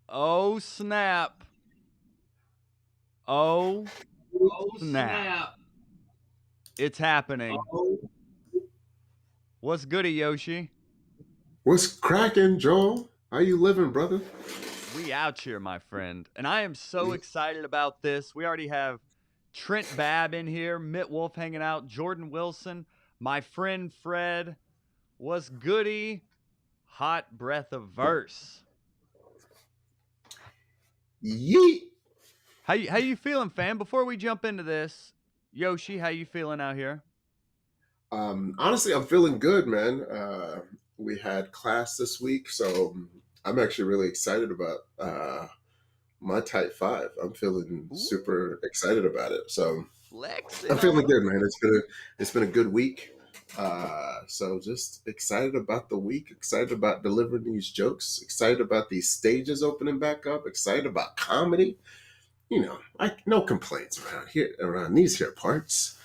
Oh snap. Oh Oh snap. snap! It's happening. Oh, What's goody, Yoshi? What's cracking, Joel? How you living, brother? We out here, my friend. And I am so excited about this. We already have Trent Babb in here, Mitt Wolf hanging out, Jordan Wilson, my friend Fred. What's goody? Hot breath of verse. Yeet. How you feeling, fam? Before we jump into this, Yoshi, how you feeling out here? Honestly, I'm feeling good, man. We had class this week, so I'm actually really excited about my Type 5. I'm feeling Ooh, super excited about it. So I'm flexing feeling on good, them. man. It's been a good week. So just excited about the week, excited about delivering these jokes, excited about these stages opening back up, excited about comedy. No complaints around these here parts.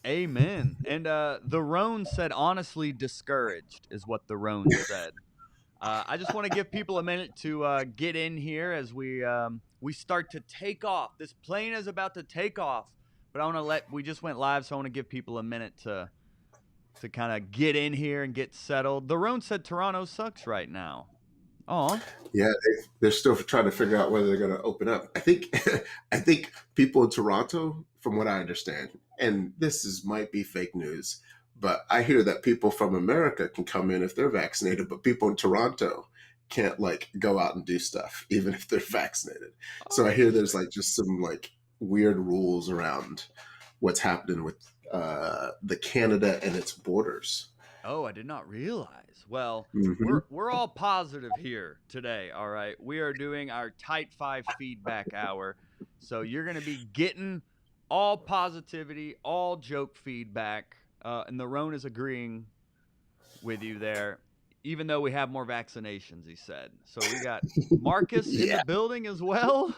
Amen. And the Roan said, honestly discouraged, is what the Roan said. I just want to give people a minute to get in here as we start to take off. This plane is about to take off, but we just went live, so I want to give people a minute to kind of get in here and get settled. The Roan said Toronto sucks right now. Oh, Yeah, they're still trying to figure out whether they're going to open up. I think, I think people in Toronto, from what I understand, and might be fake news, but I hear that people from America can come in if they're vaccinated, but people in Toronto can't like go out and do stuff even if they're vaccinated. oh, So I hear there's interesting. like just some like weird rules around what's happening with the Canada and its borders. Oh, I did not realize. Well, Hmm. we're all positive here today, all right? We are doing our Tight 5 feedback hour. So you're going to be getting all positivity, all joke feedback. And the Roan is agreeing with you there, even though we have more vaccinations, he said. So we got Marcus in the Yeah, building as well.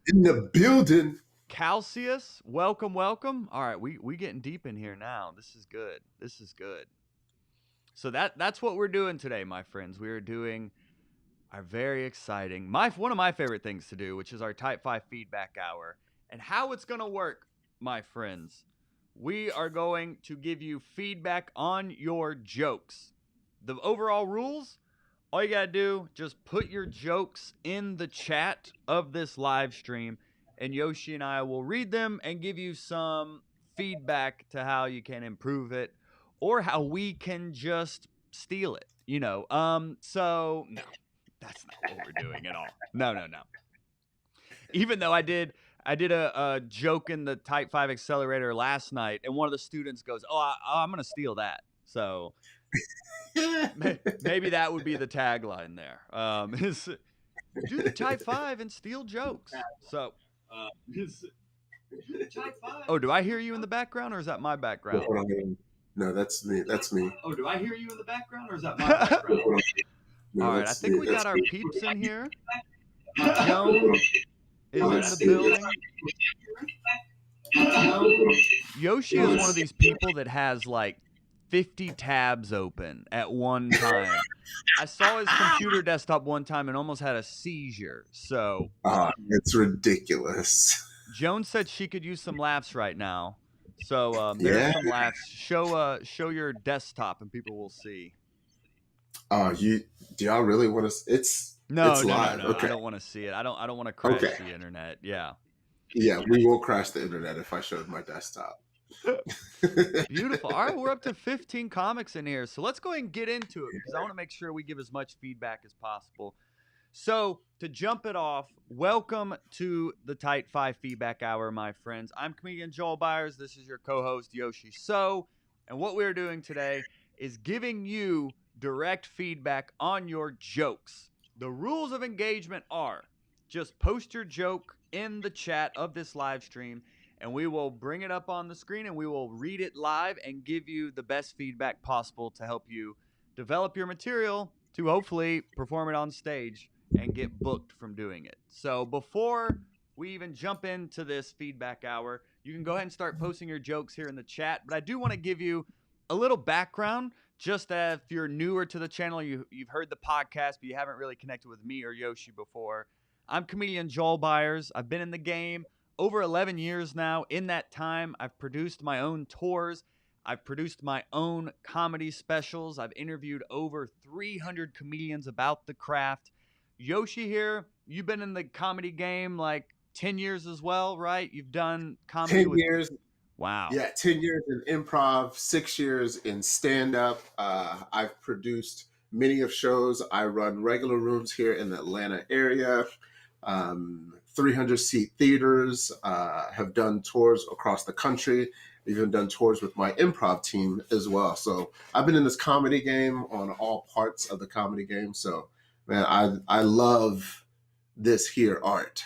in the building. Calcius, welcome, welcome. All right, we getting deep in here now. This is good. This is good. So that's what we're doing today, my friends. We are doing our very exciting one of my favorite things to do, which is our Type 5 feedback hour. And how it's going to work, my friends. We are going to give you feedback on your jokes. The overall rules, all you got to do, just put your jokes in the chat of this live stream, and Yoshi and I will read them and give you some feedback to how you can improve it or how we can just steal it. So no, that's not what we're doing at all. No, no, no. Even though I did a joke in the Type 5 accelerator last night, and one of the students goes, "Oh, I'm going to steal that." So maybe that would be the tagline there. Is do the Type 5 and steal jokes. So, Type 5. oh, do I hear you in the background or is that my background? No, that's me. That's me. Oh, do I hear you in the background or is that my background? All No, right, I that's think me. we got That's our me. peeps in here. Joan All is right, in I the think we got building. our Yoshi is one of these people that has like 50 tabs open at one time. I saw his computer desktop one time and almost had a seizure. So, It's ridiculous. Joan said she could use some laughs right now. So, there's Yeah. some laughs. Show your desktop and people will see. You do y'all really want to? No, It's no, no, live. no. I Okay. don't want to see it. I don't want to crash Okay. the internet. Yeah. Yeah, we will crash the internet if I showed my desktop. Beautiful. All right, we're up to 15 comics in here. So let's go ahead and get into it because I want to make sure we give as much feedback as possible. So, to jump it off, welcome to the Tight 5 Feedback Hour, my friends. I'm comedian Joel Byers. This is your co host, Yoshi So. And what we're doing today is giving you direct feedback on your jokes. The rules of engagement are just post your joke in the chat of this live stream, and we will bring it up on the screen and we will read it live and give you the best feedback possible to help you develop your material to hopefully perform it on stage and get booked from doing it. So before we even jump into this feedback hour, you can go ahead and start posting your jokes here in the chat. But I do want to give you a little background, just if you're newer to the channel, you've heard the podcast, but you haven't really connected with me or Yoshi before. I'm comedian Joel Byers. I've been in the game over 11 years now. In that time, I've produced my own tours. I've produced my own comedy specials. I've interviewed over 300 comedians about the craft. Yoshi here, you've been in the comedy game like 10 years as well, right? You've done comedy 10 with... years. Wow. Yeah, 10 years in improv, 6 years in stand-up. I've produced many of shows. I run regular rooms here in the Atlanta area, 300-seat theaters, have done tours across the country, even done tours with my improv team as well. So I've been in this comedy game on all parts of the comedy game. So, man, I love this here art,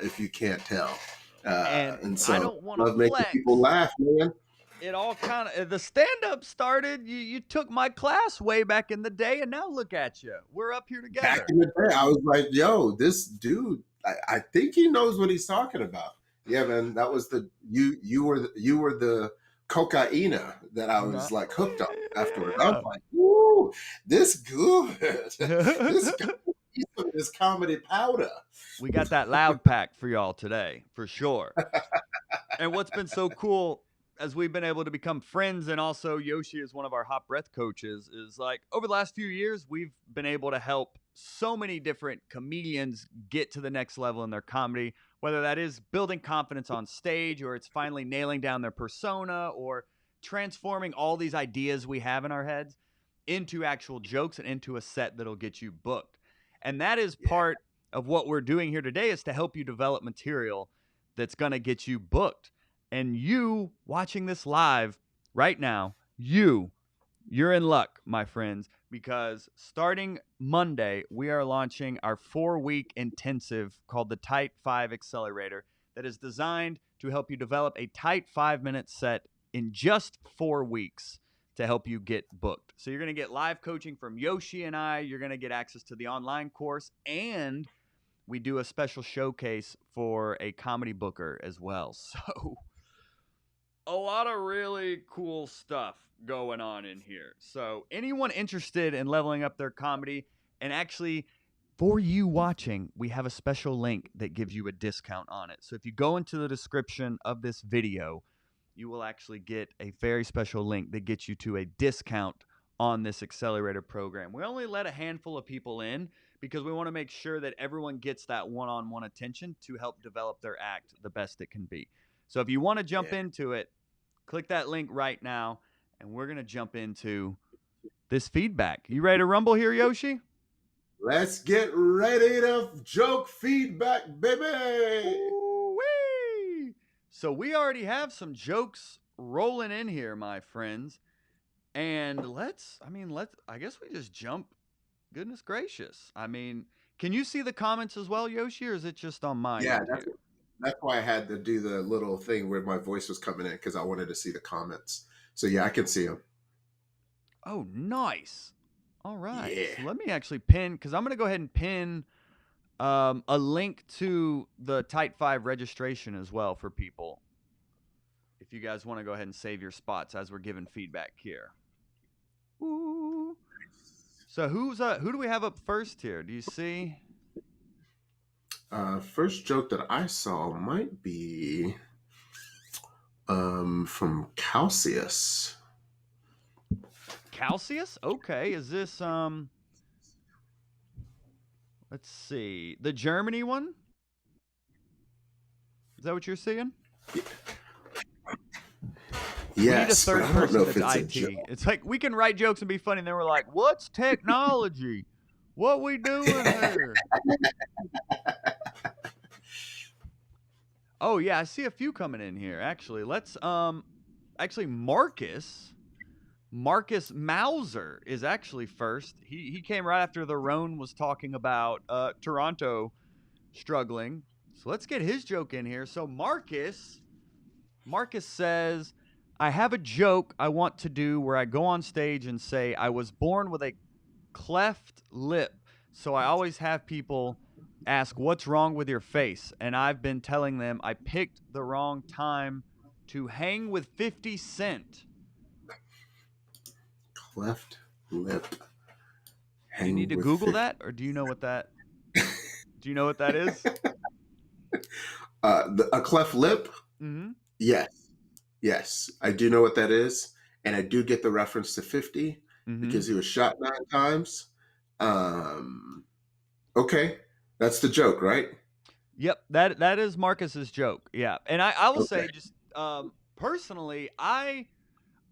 if you can't tell. And so I don't want love to making flex. people laugh, man. It all kind of, the stand-up started, you took my class way back in the day, and now look at you. We're up here together. Back in the day, I was like, yo, this dude, I think he knows what he's talking about. Yeah, man, that was you were the cocaina that I was like hooked on afterwards. I was like, ooh, this good. This comedy powder. We got that loud pack for y'all today, for sure. And what's been so cool as we've been able to become friends, and also Yoshi is one of our hot breath coaches, is like over the last few years, we've been able to help so many different comedians get to the next level in their comedy, whether that is building confidence on stage, or it's finally nailing down their persona, or transforming all these ideas we have in our heads into actual jokes and into a set that'll get you booked. And that is part of what we're doing here today, is to help you develop material that's going to get you booked. And you watching this live right now, you're in luck, my friends, because starting Monday, we are launching our 4-week intensive called the Tight 5 Accelerator that is designed to help you develop a tight 5-minute set in just 4 weeks to help you get booked. So you're going to get live coaching from Yoshi and I. You're going to get access to the online course, and we do a special showcase for a comedy booker as well. So a lot of really cool stuff going on in here. So anyone interested in leveling up their comedy, and actually for you watching, we have a special link that gives you a discount on it. So if you go into the description of this video, you will actually get a very special link that gets you to a discount on this accelerator program. We only let a handful of people in because we want to make sure that everyone gets that one-on-one attention to help develop their act the best it can be. So if you want to jump into it, click that link right now, and we're going to jump into this feedback. You ready to rumble here, Yoshi? Let's get ready to joke feedback, baby. Ooh-wee. So we already have some jokes rolling in here, my friends. And I guess we just jump. Goodness gracious. I mean, can you see the comments as well, Yoshi, or is it just on mine? Yeah, that's why I had to do the little thing where my voice was coming in, because I wanted to see the comments. So yeah, I can see them. Oh, nice. All right. Yeah. So let me actually pin, because I'm going to go ahead and pin a link to the Tight 5 registration as well for people, if you guys want to go ahead and save your spots as we're giving feedback here. Ooh. So who do we have up first here? Do you see? First joke that I saw might be from Calcius. Calcius? Okay. Is this let's see. The Germany one? Is that what you're seeing? Yes, we need a third but I don't know person if that's it's a IT. joke. It's like we can write jokes and be funny, and then we're like, "What's technology? What we doing here?" Oh yeah, I see a few coming in here. Actually, let's Marcus Mauser is actually first. He came right after the Roan was talking about Toronto struggling. So let's get his joke in here. So Marcus says, I have a joke I want to do where I go on stage and say I was born with a cleft lip. So I always have people ask, what's wrong with your face? And I've been telling them I picked the wrong time to hang with 50 Cent. Cleft lip. Do you need to Google that, or do you know what that Do you know what that is? A cleft lip? Mm-hmm. Yes. Yes. I do know what that is. And I do get the reference to 50 Mm-hmm. because he was shot 9 times. Um, okay. That's the joke, right? Yep, that is Marcus's joke. Yeah, and I will Okay. say just personally, I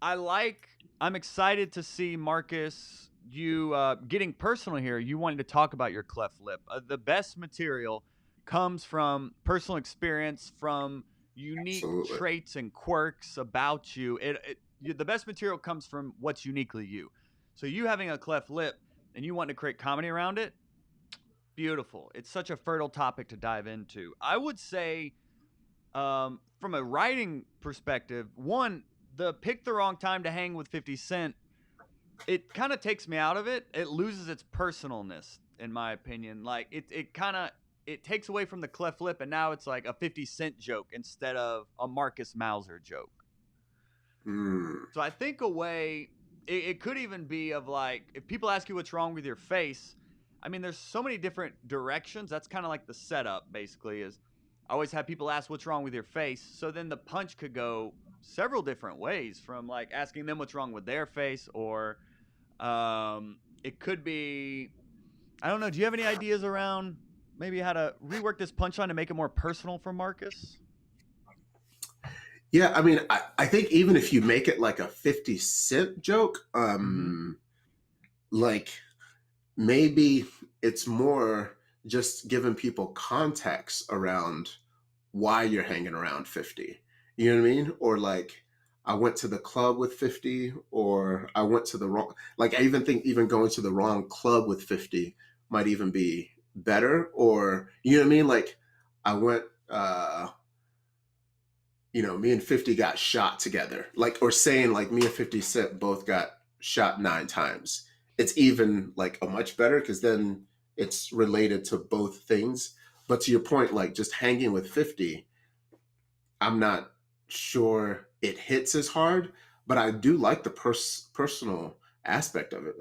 like I'm excited to see Marcus you getting personal here. You wanted to talk about your cleft lip. The best material comes from personal experience, from unique Absolutely. traits and quirks about you. The best material comes from what's uniquely you. So you having a cleft lip and you want to create comedy around it, beautiful. It's such a fertile topic to dive into. I would say, from a writing perspective, one, the pick the wrong time to hang with 50 Cent, it kind of takes me out of it. It loses its personalness, in my opinion. Like it kind of it takes away from the cleft lip, and now it's like a 50 Cent joke instead of a Marcus Mauser joke. Mm. So I think a way it could even be of like if people ask you what's wrong with your face, I mean there's so many different directions. That's kind of like the setup basically is I always have people ask what's wrong with your face. So then the punch could go several different ways from like asking them what's wrong with their face or it could be I don't know, do you have any ideas around maybe how to rework this punchline to make it more personal for Marcus? Yeah, I mean, I think even if you make it like a 50 Cent joke, Mhm. like maybe it's more just giving people context around why you're hanging around 50. You know what I mean? Or like I went to the club with 50 or I went to the wrong like I even think even going to the wrong club with 50 might even be better or you know what I mean? Like I went me and 50 got shot together. Like or saying like me and 50 Cent both got shot 9 times. It's even like a much better because then it's related to both things. But to your point, like just hanging with 50, I'm not sure it hits as hard, but I do like the personal aspect of it.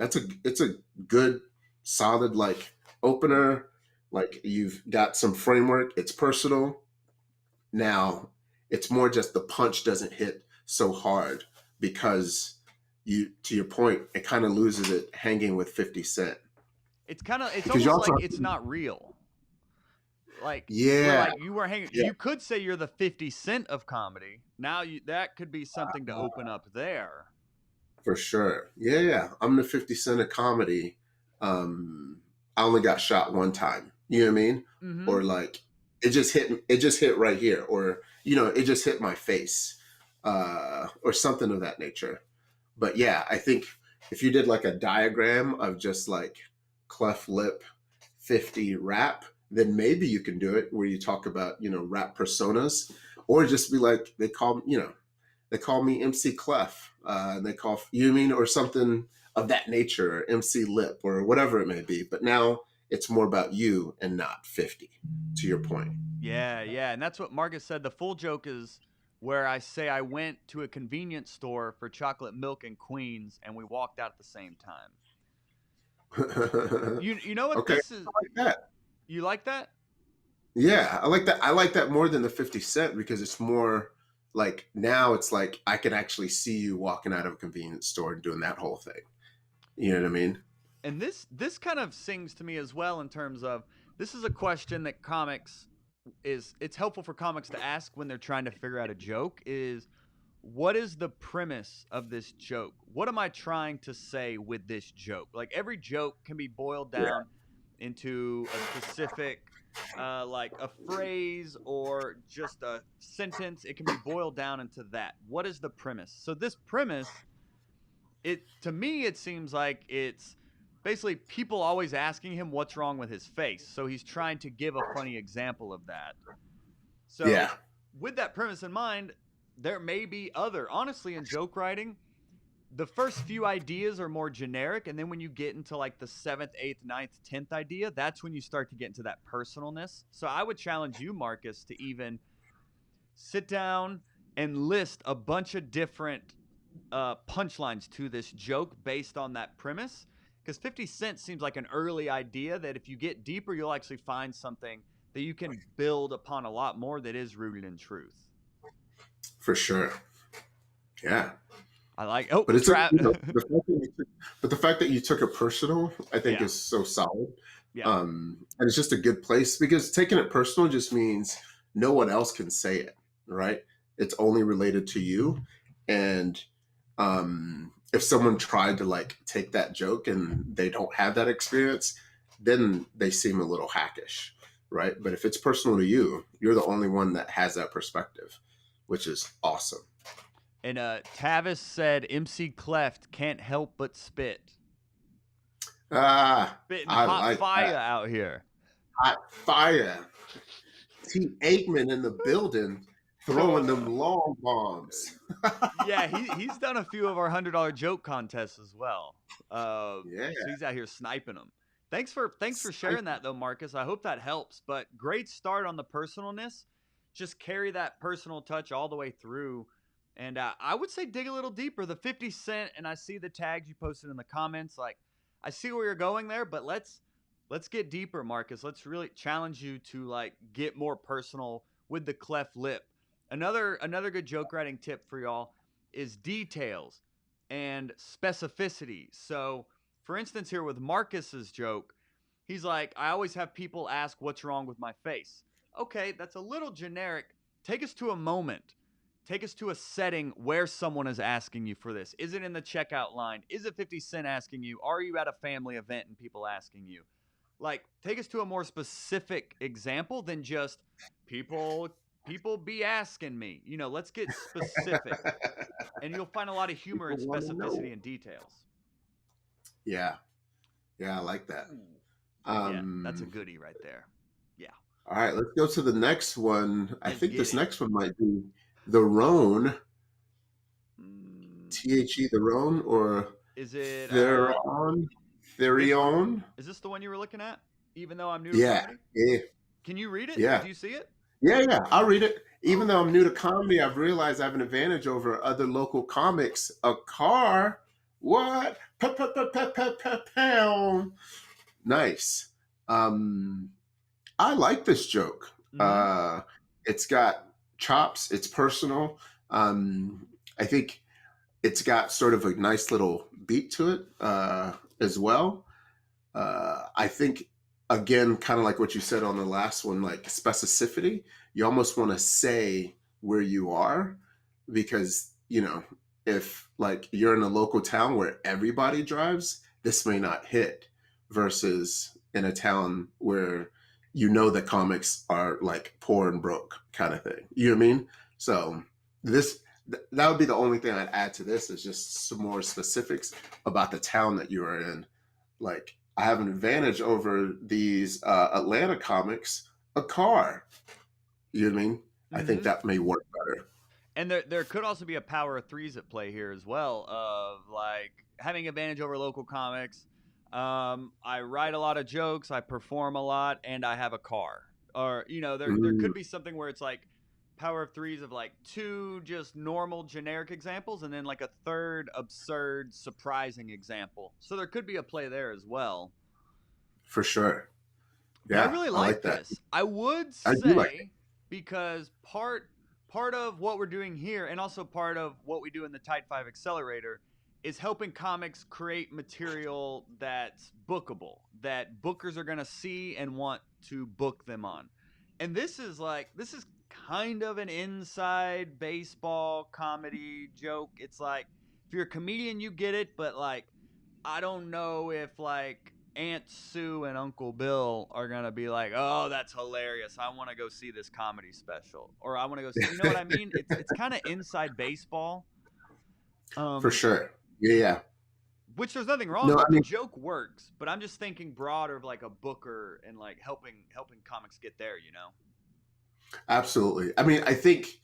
It's a good solid like opener. Like you've got some framework. It's personal. Now it's more just the punch doesn't hit so hard because you to your point, it kind of loses it hanging with 50 Cent. It's Because you almost also like it's not real. Like where yeah, like you were hanging yeah, you could say you're the 50 Cent of comedy. Now you that could be something to open up there. for sure. Yeah, yeah. I'm the 50 Cent of comedy. Um, I only got shot 1 time. You know what I mean? Or Mhm. like it just hit right here, or it just hit my face, or something of that nature. But yeah, I think if you did like a diagram of just like cleft lip 50 rap, then maybe you can do it where you talk about, rap personas, or just be like, they call me MC Clef, and they call you know what I mean, or something of that nature, or MC Lip, or whatever it may be. But now it's more about you and not 50. To your point. Yeah, yeah, and that's what Marcus said. The full joke is where I say I went to a convenience store for chocolate milk and Queens and we walked out at the same time. You know what Okay, this is I like that. you like that? Yeah, I like that. I like that more than the 50 Cent because it's more like now it's like I can actually see you walking out of a convenience store and doing that whole thing. You know what I mean? And this kind of sings to me as well in terms of this is a question that comics is it's helpful for comics to ask when they're trying to figure out a joke is what is the premise of this joke? What am I trying to say with this joke? Like every joke can be boiled Yeah. down into a specific like a phrase or just a sentence. It can be boiled down into that. What is the premise? So this premise, it to me it seems like it's basically people always asking him what's wrong with his face. So he's trying to give a funny example of that. Yeah. So, with that premise in mind, there may be other. Honestly, in joke writing, the first few ideas are more generic, and then when you get into like the seventh, eighth, ninth, 10th idea, that's when you start to get into that personalness. So, I would challenge you, Marcus, to even sit down and list a bunch of different punchlines to this joke based on that premise. Because 50 Cent seems like an early idea that if you get deeper, you'll actually find something that you can build upon a lot more that is rooted in truth. For sure. Yeah. I like. But it's Trap. the fact that you took it personal, I think, Yeah. is so solid. Yeah. And it's just a good place, because taking it personal just means no one else can say it, right? It's only related to you. And if someone tried to like take that joke and they don't have that experience, then they seem a little hackish, right? But if it's personal to you, you're the only one that has that perspective, which is awesome. And Tavis said MC Cleft can't help but spit. Spitting I hot like fire that. out here. Hot fire. T. Aikman in the building throwing them long bombs. Yeah, he's done a few of our $100 joke contests as well. Yeah. So he's out here sniping them. Thanks for sharing that though, Marcus. I hope that helps. But great start on the personalness. Just carry that personal touch all the way through. And I would say dig a little deeper. The 50 Cent, and I see the tags you posted in the comments. Like, I see where you're going there, but let's get deeper, Marcus. Let's really challenge you to like get more personal with the cleft lip. Another good joke writing tip for y'all is details and specificity. So, for instance, here with Marcus's joke, he's like, I always have people ask what's wrong with my face. Okay, that's a little generic. Take us to a moment. Take us to a setting where someone is asking you for this. Is it in the checkout line? Is it 50 Cent asking you? Are you at a family event and people asking you? Like, take us to a more specific example than just people be asking me. You know, let's get specific. And you'll find a lot of humor and specificity and details. Yeah. Yeah, I like that. Yeah, that's a goodie right there. Yeah. All right, let's go to the next one. I Let's think get this it. next one might be the Rhone. THE the Rhone, or Is it Therion? Therion? Is this the one you were looking at? Even though I'm new to Yeah. comedy? Yeah. Can you read it? Yeah. Do you see it? Yeah, I'll read it. Even though I'm new to comedy, I've realized I have an advantage over other local comics. A car? What? Pound. Nice. I like this joke. It's got chops. It's personal. I think it's got sort of a nice little beat to it as well. I think, again, kind of like what you said on the last one, like specificity. You almost want to say where you are, because, you know, if like you're in a local town where everybody drives, this may not hit, versus in a town where you know the comics are like poor and broke kind of thing. You know what I mean? So that would be the only thing I'd add to this, is just some more specifics about the town that you are in. Like, I have an advantage over these Atlanta comics, a car. You know what I mean? I think that may work better. And there could also be a power of threes at play here as well, of like having advantage over local comics. I write a lot of jokes, I perform a lot, and I have a car. Or, you know, there could be something where it's like power of threes of like two just normal generic examples and then like a third absurd surprising example. So there could be a play there as well. For sure. Yeah, but I really like this. That. I would say, because part of what we're doing here, and also part of what we do in the Tide 5 Accelerator, is helping comics create material that's bookable, that bookers are going to see and want to book them on. And this is kind of an inside baseball comedy joke. It's like, if you're a comedian, you get it, but like, I don't know if like Aunt Sue and Uncle Bill are going to be like, oh, that's hilarious, I want to go see this comedy special. Or I want to go see, you know what I mean? It's kind of inside baseball. For sure. Yeah. Which there's nothing wrong with. The joke works, but I'm just thinking broader of like a booker and like helping comics get there, you know? Absolutely. I mean, I think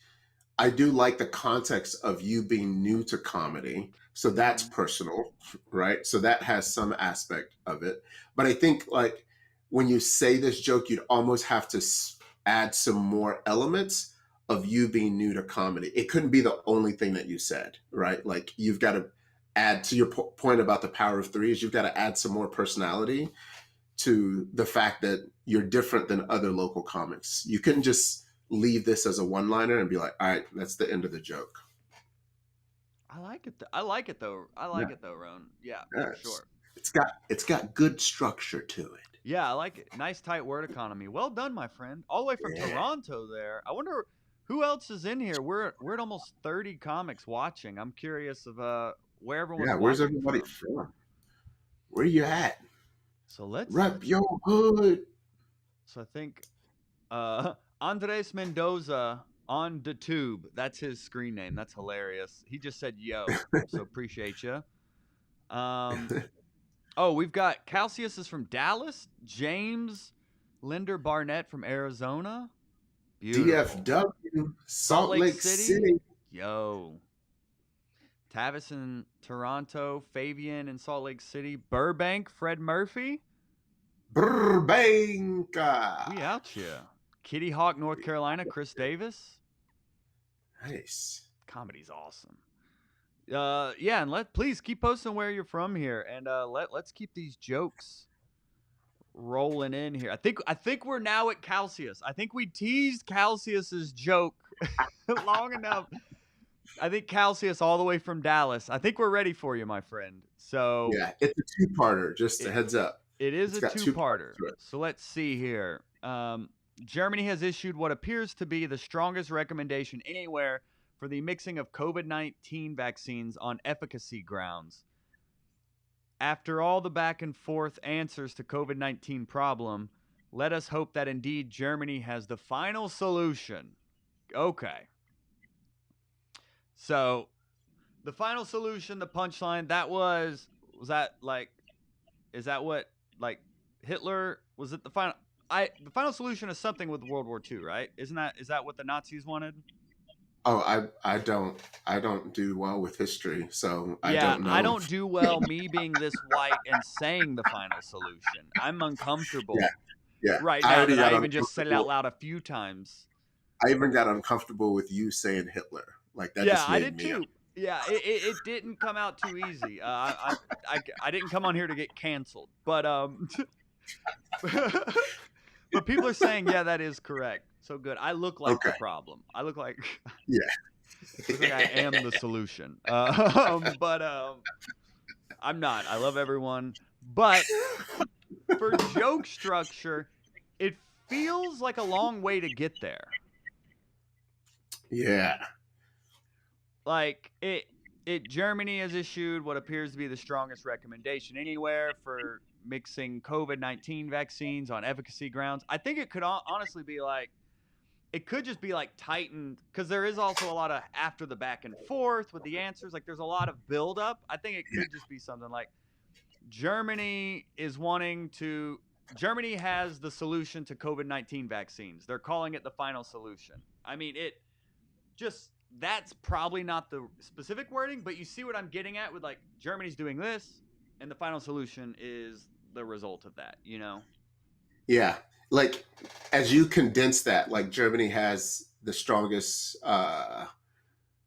I do like the context of you being new to comedy. So that's personal, right? So that has some aspect of it. But I think like when you say this joke, you'd almost have to add some more elements of you being new to comedy. It couldn't be the only thing that you said, right? Like you've got to add to your point about the power of threes. You've got to add some more personality to the fact that you're different than other local comics. You couldn't just leave this as a one-liner and be like, all right, that's the end of the joke. I like it. I like it though. I like it though, Ron. Yeah, for Yes. sure. It's got good structure to it. Yeah, I like it. Nice tight word economy. Well done, my friend. All the way from Toronto there. I wonder who else is in here. We're at almost 30 comics watching. I'm curious of where everyone's Where's watching everybody from. from? Where you at? So let's Rep your hood. So I think Andres Mendoza on the tube. That's his screen name. That's hilarious. He just said yo, so appreciate you. Oh, we've got Calcius is from Dallas. James Linder Barnett from Arizona. Beautiful. DFW, Salt Lake City. Yo. Tavis in Toronto. Fabian in Salt Lake City. Burbank, Fred Murphy. Burbank. We out here. Kitty Hawk, North Carolina. Chris Davis. Nice. Comedy's awesome. Yeah, and please keep posting where you're from here, and let's keep these jokes rolling in here. I think we're now at Calcius. I think we teased Calcius's joke long enough. I think Calcius all the way from Dallas. I think we're ready for you, my friend. So yeah, it's a two-parter. Just a heads up. It is a two-parter. So let's see here. Germany has issued what appears to be the strongest recommendation anywhere for the mixing of COVID-19 vaccines on efficacy grounds. After all the back and forth answers to COVID-19 problem, let us hope that indeed Germany has the final solution. Okay. So, the final solution, the punchline, is that what, like, Hitler, was it the final, the final solution is something with World War II, right? Is that what the Nazis wanted? Oh, I don't do well with history, so I yeah, don't know. I don't do well me being this white and saying the final solution. I'm uncomfortable. Yeah. Right now that I even just said it out loud a few times. I even got uncomfortable with you saying Hitler. Like that. Yeah, just made I did me too. Yeah, it didn't come out too easy. I didn't come on here to get canceled, but but people are saying that is correct. So good. I look like the problem. I look like look like I am the solution. But I'm not. I love everyone, but for joke structure, it feels like a long way to get there. Yeah. Like Germany has issued what appears to be the strongest recommendation anywhere for mixing COVID-19 vaccines on efficacy grounds. I think it could honestly be like, it could just be like tightened, because there is also a lot of after the back and forth with the answers. Like there's a lot of build up. I think it could just be something like Germany has the solution to COVID-19 vaccines. They're calling it the final solution. I mean, that's probably not the specific wording, but you see what I'm getting at with like Germany's doing this and the final solution is the result of that, you know? Yeah. Like as you condense that, like Germany has the strongest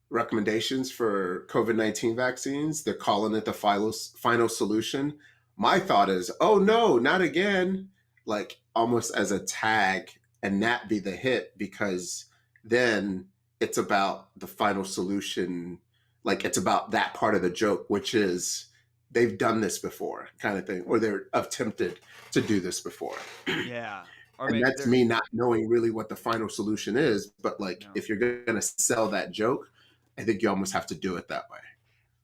recommendations for COVID-19 vaccines. They're calling it the final solution. My thought is, oh no, not again. Like almost as a tag, and that be the hit, because then it's about the final solution. Like it's about that part of the joke, which is they've done this before kind of thing, or they're attempted to do this before. Yeah. And that's me not knowing really what the final solution is. But like, if you're going to sell that joke, I think you almost have to do it that way.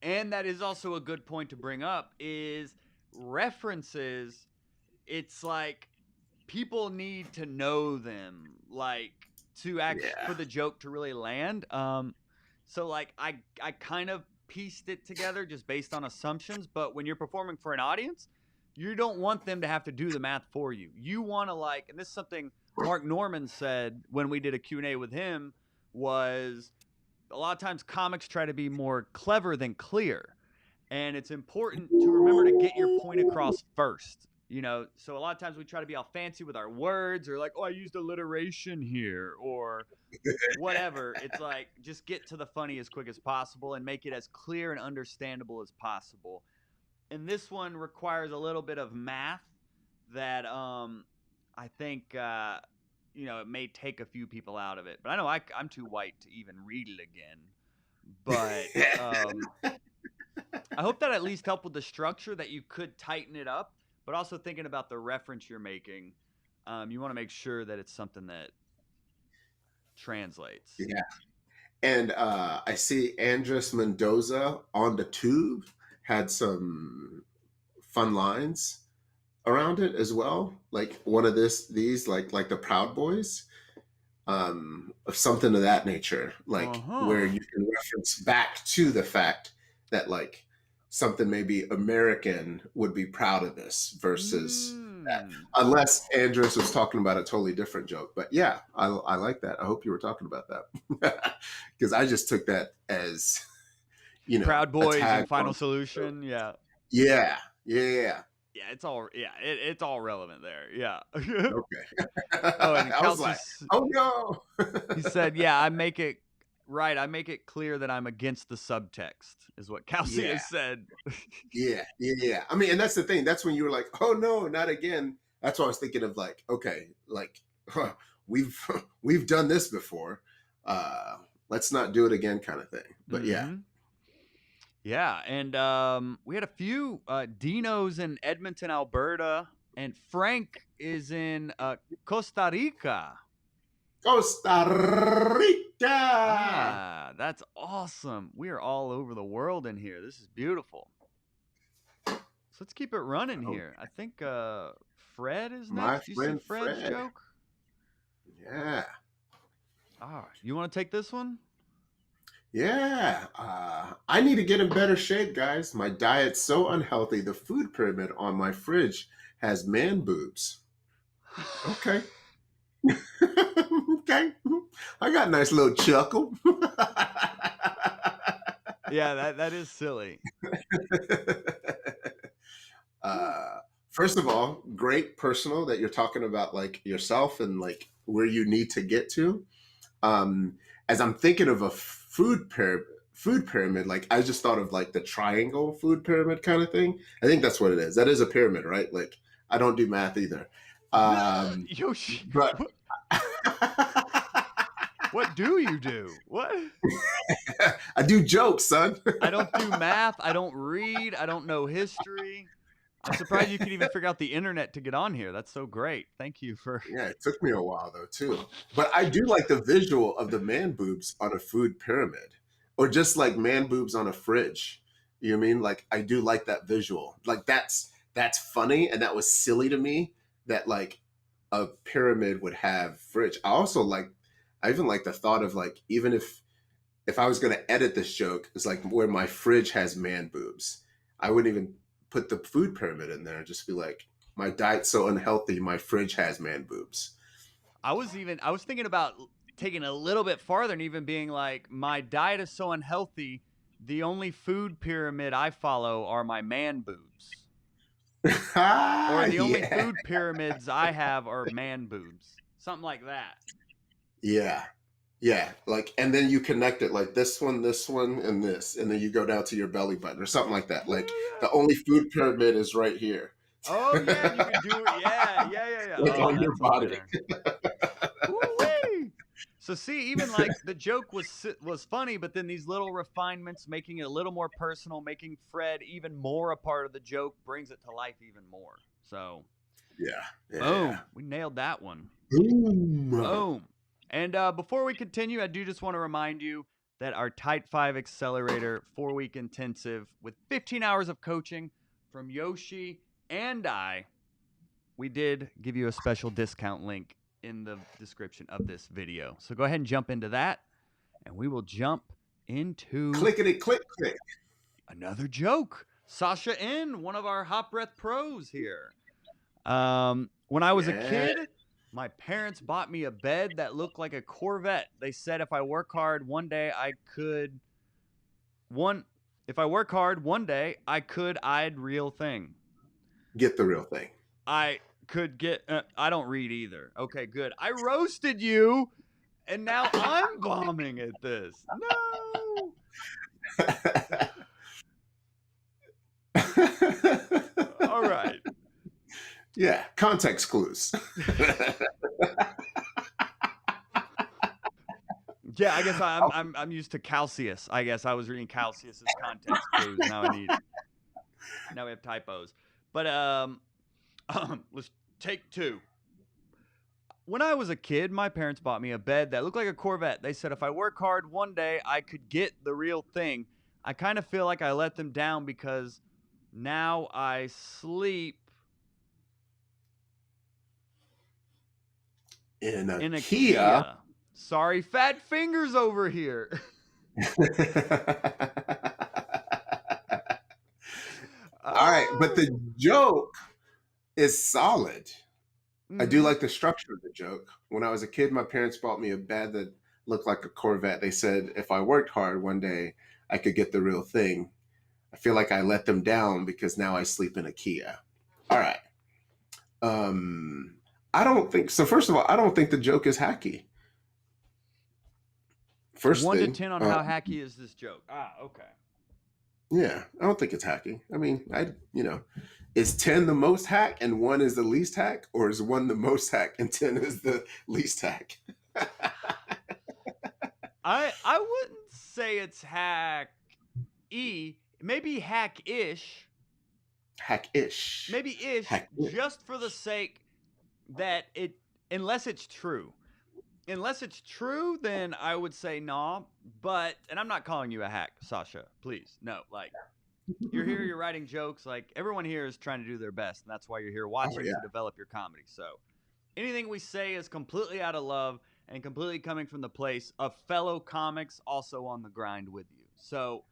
And that is also a good point to bring up is references. It's like people need to know them, like to actually for the joke to really land. So like I kind of pieced it together just based on assumptions, but when you're performing for an audience, you don't want them to have to do the math for you. You want to like, and this is something Mark Norman said when we did a Q&A with him, was a lot of times comics try to be more clever than clear. And it's important to remember to get your point across first. So a lot of times we try to be all fancy with our words, or like, oh, I used alliteration here, or whatever. It's like, just get to the funny as quick as possible and make it as clear and understandable as possible. And this one requires a little bit of math that I think it may take a few people out of it. But I know I'm too white to even read it again. But I hope that at least helped with the structure, that you could tighten it up, but also thinking about the reference you're making. You want to make sure that it's something that translates. Yeah. And I see Andres Mendoza on the tube had some fun lines around it as well. Like one of these like the Proud Boys, of something of that nature, like where you can reference back to the fact that like something maybe American would be proud of this versus that. Unless Andres was talking about a totally different joke. But yeah, I like that. I hope you were talking about that. Because I just took that as, Proud Boys and Final Solution. Yeah. Yeah. Yeah, it's all relevant there. Yeah. Okay. Oh, and I was like, oh no. He said, yeah, I make it clear that I'm against the subtext, is what Kelsey has said. Yeah. I mean, and that's the thing. That's when you were like, oh no, not again. That's what I was thinking of, like, okay, like we've done this before. Let's not do it again, kind of thing. But yeah. Yeah, and we had a few Dinos in Edmonton, Alberta, and Frank is in Costa Rica. Costa Rica! Ah, that's awesome. We are all over the world in here. This is beautiful. So let's keep it running here. I think Fred is next. My you friend see Fred's Fred. joke? Yeah. All right. You want to take this one? Yeah, I need to get in better shape, guys. My diet's so unhealthy. The food pyramid on my fridge has man boobs. Okay. Okay. I got a nice little chuckle. Yeah, that is silly. First of all, great personal that you're talking about, like yourself and like where you need to get to. As I'm thinking of a food pyramid, like I just thought of like the triangle food pyramid kind of thing. I think that's what it is. That is a pyramid, right? Like I don't do math either. Yoshi, but what do you do? What? I do jokes, son. I don't do math. I don't read. I don't know history. I'm surprised you could even figure out the internet to get on here. That's so great. Thank you for. Yeah, it took me a while though too. But I do like the visual of the man boobs on a food pyramid, or just like man boobs on a fridge. You know what I mean? Like I do like that visual. Like that's funny, and that was silly to me that like a pyramid would have fridge. I even like the thought of like, even if I was going to edit this joke, it's like where my fridge has man boobs. I wouldn't even put the food pyramid in there and just be like, my diet's so unhealthy, my fridge has man boobs. I was thinking about taking a little bit farther and even being like, my diet is so unhealthy, the only food pyramid I follow are my man boobs. Or the only food pyramids I have are man boobs. Something like that. Yeah. Like, and then you connect it like this one, and this, and then you go down to your belly button or something like that. Like the only food pyramid is right here. Oh yeah, you can do it. Yeah. Like on your body. So see, even like the joke was funny, but then these little refinements, making it a little more personal, making Fred even more a part of the joke, brings it to life even more. So yeah. Boom, we nailed that one. Boom. And before we continue, I do just want to remind you that our Type 5 Accelerator 4-week intensive with 15 hours of coaching from Yoshi and I, we did give you a special discount link in the description of this video. So go ahead and jump into that, and we will jump into click another joke. Sasha N, one of our Hot Breath pros here. When I was a kid, my parents bought me a bed that looked like a Corvette. They said if I work hard one day, I'd real thing. Get the real thing. I could get. I don't read either. Okay, good. I roasted you, and now I'm bombing at this. No. All right. Yeah, context clues. Yeah, I guess I'm used to Calcius. I guess I was reading Calcius's context clues. Now I need. Now we have typos. But let's take two. When I was a kid, my parents bought me a bed that looked like a Corvette. They said if I work hard one day, I could get the real thing. I kind of feel like I let them down because now I sleep In in a Kia. Kia. Sorry, fat fingers over here. All right, but the joke is solid. I do Mhm. like the structure of the joke. When I was a kid, my parents bought me a bed that looked like a Corvette. They said if I worked hard one day, I could get the real thing. I feel like I let them down because now I sleep in a Kia. All right. I don't think so. First of all, I don't think the joke is hacky. First 1 to thing, 10 on how hacky is this joke? Okay. yeah, I don't think it's hacky. I mean, is 10 the most hack and 1 is the least hack, or is 1 the most hack and 10 is the least hack? I wouldn't say it's maybe hack-ish. Hack-ish. Maybe ish, Hack-ish. just for the sake that unless it's true. Unless it's true, then I would say nah. But, and I'm not calling you a hack, Sasha. Please, no. Like, you're here, you're writing jokes. Like, everyone here is trying to do their best, and that's why you're here watching yeah. to develop your comedy. So, anything we say is completely out of love and completely coming from the place of fellow comics also on the grind with you. So,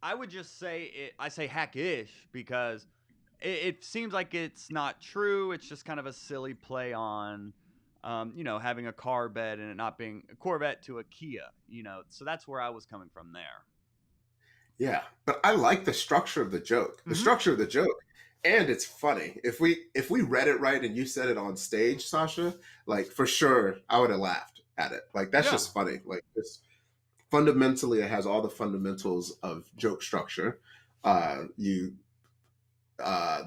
I would just say I say hack-ish because it seems like it's not true. It's just kind of a silly play on, having a car bed and it not being a Corvette to a Kia, So that's where I was coming from there. Yeah, but I like the structure of the joke. The structure of the joke, and it's funny. If we read it right and you said it on stage, Sasha, like for sure, I would have laughed at it. Like that's just funny. Like this, fundamentally, it has all the fundamentals of joke structure.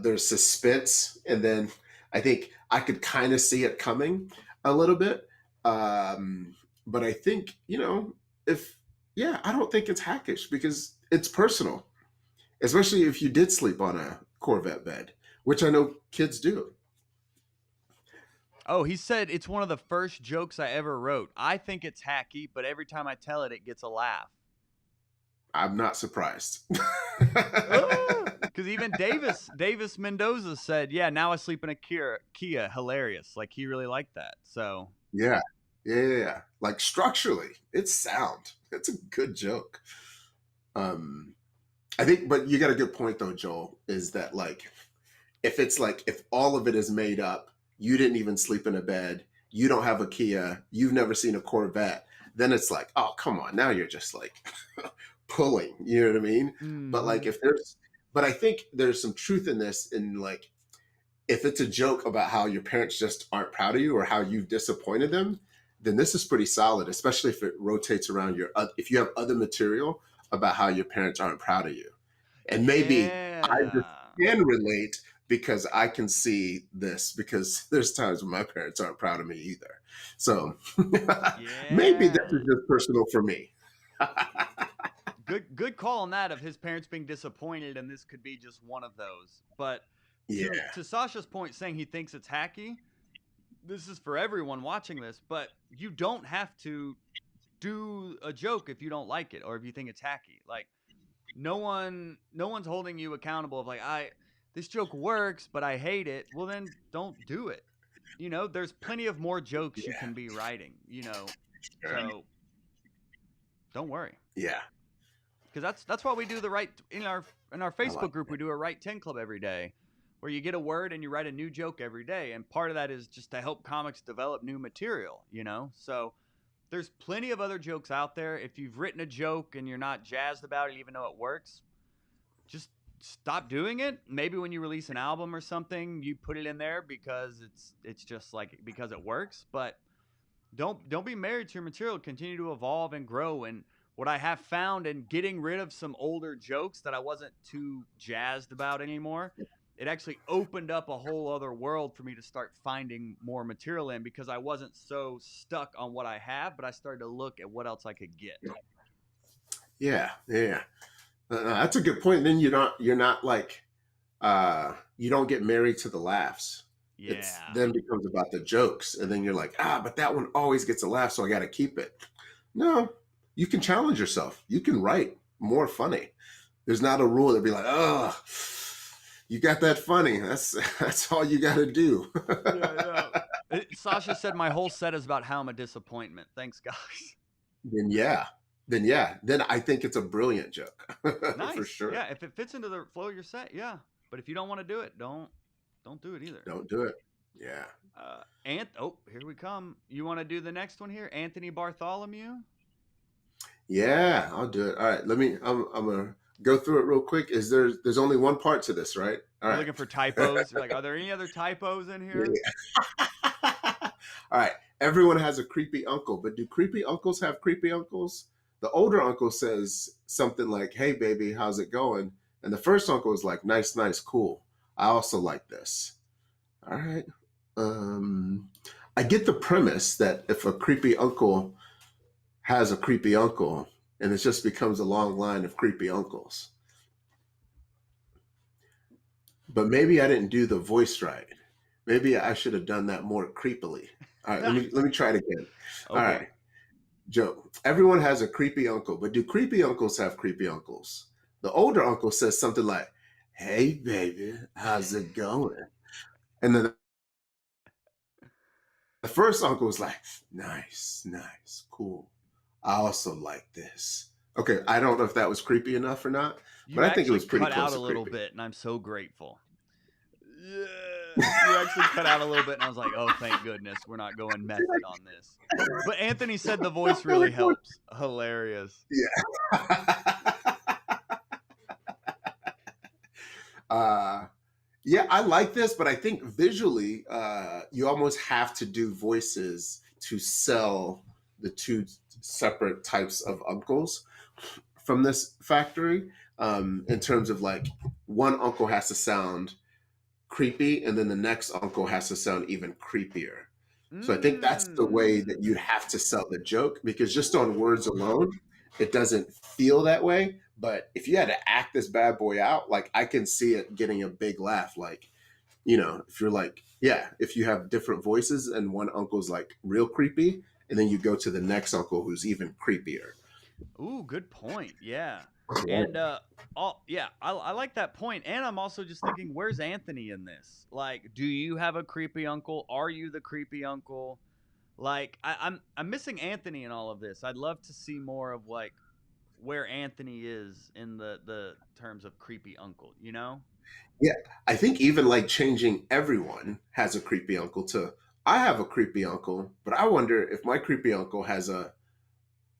There's suspense, and then I think I could kind of see it coming a little bit. But I think I don't think it's hackish because it's personal, especially if you did sleep on a Corvette bed, which I know kids do. Oh, he said it's one of the first jokes I ever wrote. I think it's hacky, but every time I tell it, it gets a laugh. I'm not surprised. Because even Davis Mendoza said, yeah, now I sleep in a Kia. Hilarious. Like, he really liked that. So. Yeah. Like, structurally, it's sound. It's a good joke. I think, but you got a good point, though, Joel, is that, like, if all of it is made up, you didn't even sleep in a bed, you don't have a Kia, you've never seen a Corvette, then it's like, oh, come on. Now you're just, like, pulling, you know what I mean? Mm-hmm. But like but I think there's some truth in this, in like if it's a joke about how your parents just aren't proud of you or how you've disappointed them, then this is pretty solid, especially if it rotates around if you have other material about how your parents aren't proud of you. And maybe I just can relate because I can see this, because there's times when my parents aren't proud of me either. So maybe this is just personal for me. Good call on that, of his parents being disappointed, and this could be just one of those. But to Sasha's point, saying he thinks it's hacky, this is for everyone watching this, but you don't have to do a joke if you don't like it or if you think it's hacky. Like, no one's holding you accountable of like, this joke works, but I hate it. Well, then don't do it. There's plenty of more jokes you can be writing, so don't worry. Yeah. Because that's why we do the right in our Facebook group. We do a Write 10 Club every day, where you get a word and you write a new joke every day. And part of that is just to help comics develop new material, So there's plenty of other jokes out there. If you've written a joke and you're not jazzed about it, even though it works, just stop doing it. Maybe when you release an album or something, you put it in there because it's just like because it works. But don't be married to your material. Continue to evolve and grow. And what I have found in getting rid of some older jokes that I wasn't too jazzed about anymore, it actually opened up a whole other world for me to start finding more material in because I wasn't so stuck on what I have, but I started to look at what else I could get. Yeah, yeah. That's a good point. Then you're not like you don't get married to the laughs. It's Yeah. then becomes about the jokes, and then you're like, but that one always gets a laugh, so I got to keep it. No, you can challenge yourself. You can write more funny. There's not a rule that be like, oh, you got that funny. That's all you got to do. Yeah. Sasha said my whole set is about how I'm a disappointment. Thanks, guys. Then then I think it's a brilliant joke. Nice. For sure. Yeah, if it fits into the flow of your set, yeah. But if you don't want to do it, don't do it either. Don't do it. Yeah. Here we come. You want to do the next one here? Anthony Bartholomew? Yeah, I'll do it. All right, I'm gonna go through it real quick. There's only one part to this, right? All You're right. looking for typos. You're like, are there any other typos in here? Yeah. All right. Everyone has a creepy uncle, but do creepy uncles have creepy uncles? The older uncle says something like, "Hey baby, how's it going?" And the first uncle is like, "Nice, nice, cool. I also like this." All right. I get the premise that if a creepy uncle has a creepy uncle, and it just becomes a long line of creepy uncles. But maybe I didn't do the voice right. Maybe I should have done that more creepily. All right, let me try it again. Okay. All right, Joe. Everyone has a creepy uncle, but do creepy uncles have creepy uncles? The older uncle says something like, "Hey baby, how's it going?" And then the first uncle was like, "Nice, nice, cool. I also like this." Okay, I don't know if that was creepy enough or not, but I think it was pretty cut close out a to little creepy. bit, and I'm so grateful. Yeah, you actually cut out a little bit, and I was like, "Oh, thank goodness, we're not going method on this." But Anthony said the voice really helps. Hilarious. Yeah. Yeah, I like this, but I think visually, you almost have to do voices to sell the two separate types of uncles from this factory. In terms of like, one uncle has to sound creepy, and then the next uncle has to sound even creepier. So I think that's the way that you have to sell the joke, because just on words alone, it doesn't feel that way. But if you had to act this bad boy out, like I can see it getting a big laugh. Like, if you're like, yeah, if you have different voices and one uncle's like real creepy, and then you go to the next uncle who's even creepier. Ooh, good point. Yeah. And I like that point. And I'm also just thinking, where's Anthony in this? Like, do you have a creepy uncle? Are you the creepy uncle? Like, I'm missing Anthony in all of this. I'd love to see more of like where Anthony is in the terms of creepy uncle, you know? Yeah, I think even like changing everyone has a creepy uncle to I have a creepy uncle, but I wonder if my creepy uncle has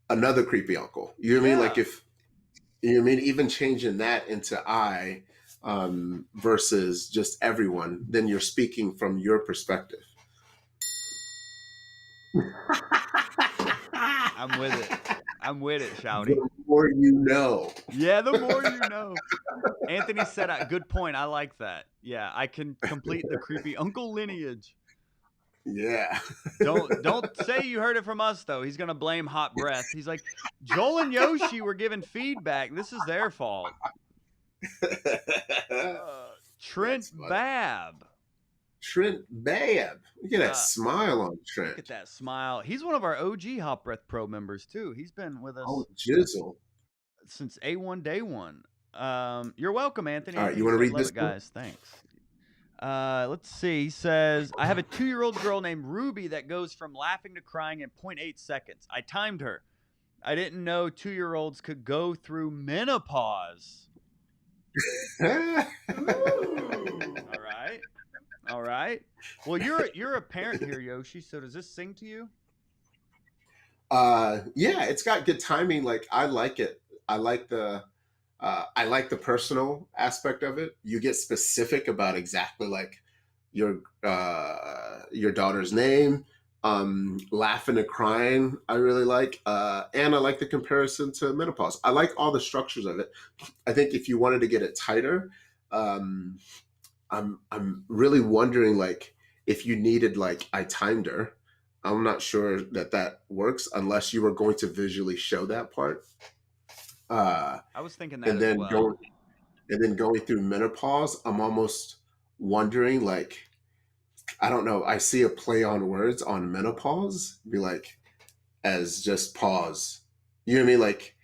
another creepy uncle. You know what I mean? Like if you know what I mean, even changing that into I versus just everyone, then you're speaking from your perspective. I'm with it. I'm with it, Shouty. The more you know. Yeah, the more you know. Anthony said, good point. I like that. Yeah, I can complete the creepy uncle lineage. Yeah. Don't say you heard it from us, though. He's going to blame hot breath. He's like, Joel and Yoshi were giving feedback. This is their fault. Trent Babb. Trent Babb. Look at that smile on Trent. Look at that smile. He's one of our OG Hot Breath Pro members, too. He's been with us jizzle. Since A1 day one. You're welcome, Anthony. All right, you want to read this, guys? Thanks. Let's see. He says, I have a 2-year-old girl named Ruby that goes from laughing to crying in 0.8 seconds. I timed her. I didn't know 2-year-olds could go through menopause. All right. Well, you're a parent here, Yoshi. So does this sing to you? Yeah, it's got good timing. Like I like it. I like the I like the personal aspect of it. You get specific about exactly like your daughter's name, laughing and crying. I really like, and I like the comparison to menopause. I like all the structures of it. I think if you wanted to get it tighter, um, I'm really wondering like if you needed like I timed her. I'm not sure that that works unless you were going to visually show that part. Uh, I was thinking that and as then well. going through menopause, I'm almost wondering like I don't know. I see a play on words on menopause, be like as just pause. You know what I mean? Like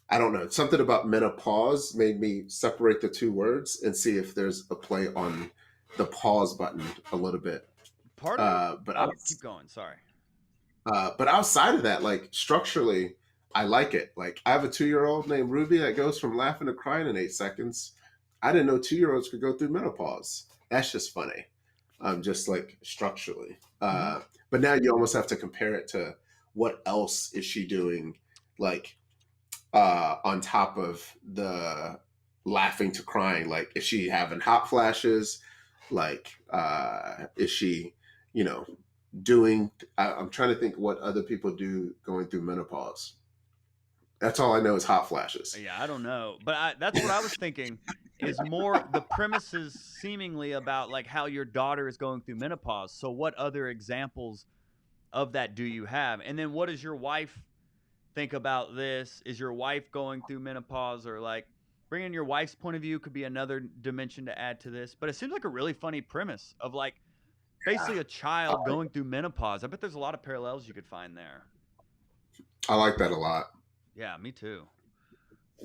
I don't know. Something about menopause made me separate the two words and see if there's a play on the pause button a little bit. Part of Uh, but Oh, outs- keep going. Sorry. but outside of that, like structurally, I like it. Like I have a 2 year old named Ruby that goes from laughing to crying in 8 seconds. I didn't know 2 year olds could go through menopause. That's just funny. Just like structurally. Mhm. But now you almost have to compare it to what else is she doing, like on top of the laughing to crying. Like, is she having hot flashes? Like, is she, you know, doing? I'm trying to think what other people do going through menopause. That's all I know is hot flashes. Yeah, I don't know, but that's what I was thinking. Is more the premises seemingly about like how your daughter is going through menopause. So, what other examples of that do you have? And then, what does your wife think about this? Is your wife going through menopause, or like bringing your wife's point of view could be another dimension to add to this? But it seems like a really funny premise of like basically a child I, going through menopause. I bet there's a lot of parallels you could find there. I like that a lot. Yeah, me too.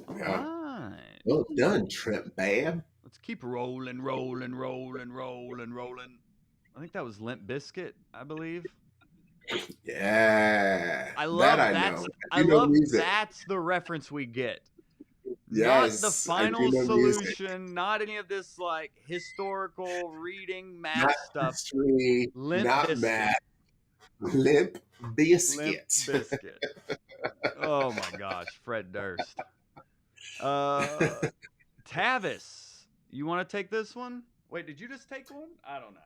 All Yeah. right. Well done, Trent Bab. Let's keep rolling, rolling, rolling, rolling, rolling. I think that was Limp Biscuit, I believe. Yeah, I that love I know. that's I I do know love music. that's the reference we get. Not the Yes, I do final know music. solution, not any of this like historical reading Not math stuff. history, Limp not Biscuit. math. Limp Limp biscuit. Biscuit. Oh my gosh, Fred Durst. Uh Tavis, you want to take this one? Wait, did you just take one? I don't know.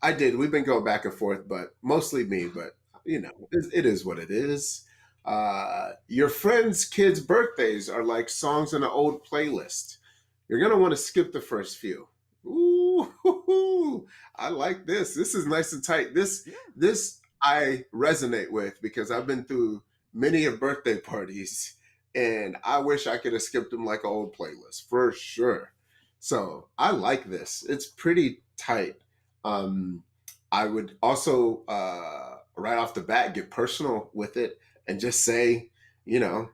I did. We've been going back and forth, but mostly me. But it is what it is. Your friends' kids' birthdays are like songs in an old playlist. You're gonna want to skip the first few. Ooh, I like this. This is nice and tight. This Yeah. this I resonate with because I've been through many of birthday parties, and I wish I could have skipped them like an old playlist for sure. So I like this. It's pretty tight. Um, I would also, right off the bat, get personal with it and just say, you know,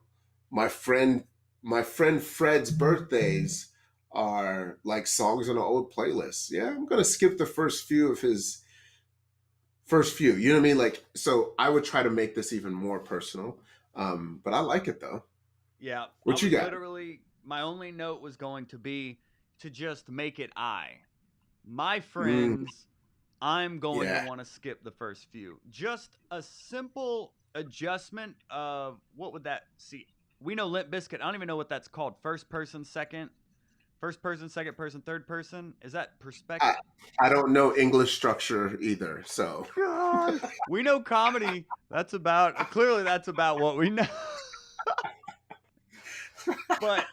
my friend, my friend Fred's birthdays are like songs on an old playlist. Yeah, I'm gonna skip the first few of his first few. You know what I mean? Like, so I would try to make this even more personal. But I like it though. Yeah, I What you was got? literally my only note was going to be to just make it my Mm, friends, I'm going to yeah, want to skip the first few. Just a simple adjustment of what would that see? We know Limp Biscuit. I don't even know what that's called. First person, second person, third person. Is that I perspective? I don't know English structure either, so Gosh, we know comedy. That's about clearly that's about what we know. But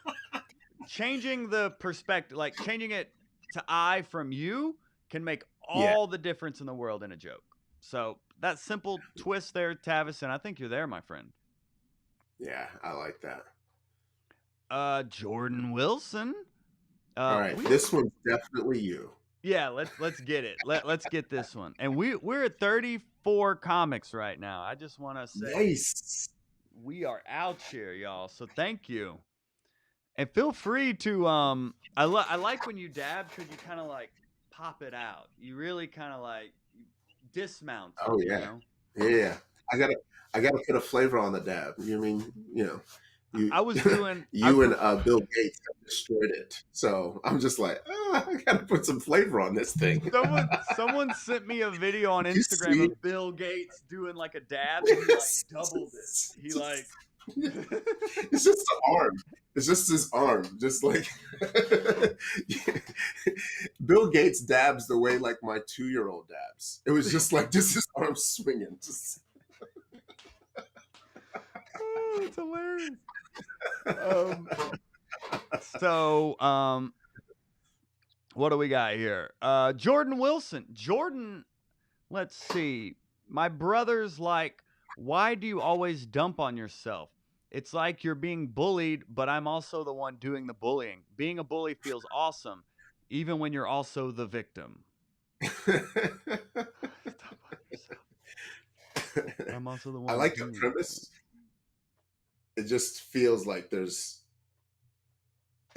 changing the perspective, like changing it to I from you, can make yeah, all the difference in the world in a joke. So that simple twist there, Tavis, and I think you're there, my friend. yeah, I like that. Jordan Wilson. All right, We this one's definitely you. Yeah, let's get it. Let's get this one. And we're at 34 comics right now. I just want to say Nice. we are out here, y'all. So thank you. And feel free to I like when you dab because you kind of like pop it out. You really kind of like dismount it, Oh you yeah, know. yeah. I gotta, I gotta put a flavor on the dab. You know what I mean? You, I was doing I you and pref- Bill Gates have destroyed it. So I'm just like, I gotta put some flavor on this thing. someone sent me a video on You Instagram see, of Bill Gates doing like a dab and he like doubled it. He like it's just the arm. It's just his arm, just like Bill Gates dabs the way like my 2-year-old dabs. It was just like just his arm swinging. Just Oh, it's hilarious. So, what do we got here? Jordan Wilson. Jordan, let's see. My brother's like, why do you always dump on yourself? It's like you're being bullied, but I'm also the one doing the bullying. Being a bully feels awesome, even when you're also the victim. Dump on yourself. I'm also the one. I like the doing it. premise. It just feels like it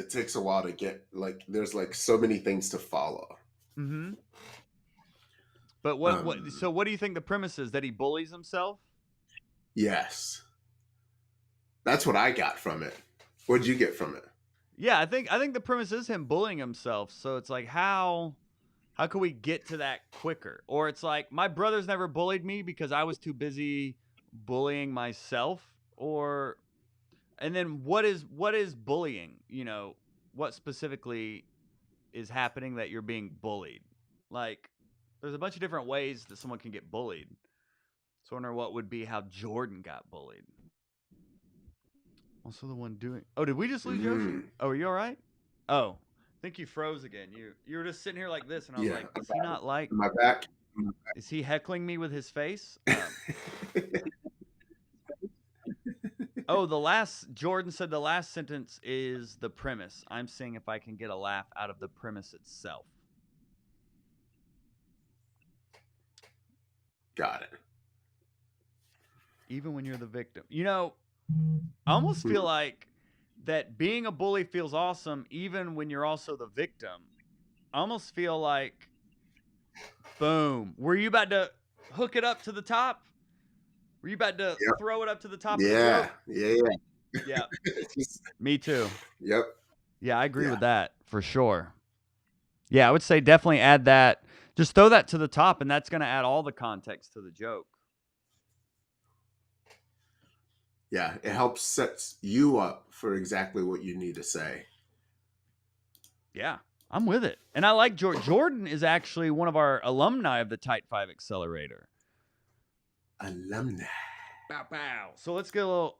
takes a while to get like there's like so many things to follow. Mm-hmm. But so what do you think the premise is? That he bullies himself? Yes. That's what I got from it. What did you get from it? Yeah, I think the premise is him bullying himself. So it's like how can we get to that quicker? Or it's like my brother's never bullied me because I was too busy bullying myself. Or and then what is bullying? You know, what specifically is happening that you're being bullied? Like there's a bunch of different ways that someone can get bullied. So I wonder what would be how Jordan got bullied. Also the one doing. Oh, did we just lose Yoshi? Oh, are you all right? Oh, I think you froze again. You were just sitting here like this, and I was like, is he not like? My back. Is he heckling me with his face? Oh, Jordan said the last sentence is the premise. I'm seeing if I can get a laugh out of the premise itself. Got it. Even when you're the victim. You know, I almost feel like that being a bully feels awesome even when you're also the victim. I almost feel like, boom. Were you about to hook it up to the top? Were you about to throw it up to the top of the rope? Yeah. Me too. Yep. Yeah, I agree with that for sure. Yeah, I would say definitely add that. Just throw that to the top, and that's going to add all the context to the joke. Yeah, it helps set you up for exactly what you need to say. Yeah, I'm with it. And I like Jordan. Jordan is actually one of our alumni of the Tight 5 Accelerator. Alumni. Bow, bow. So let's get a little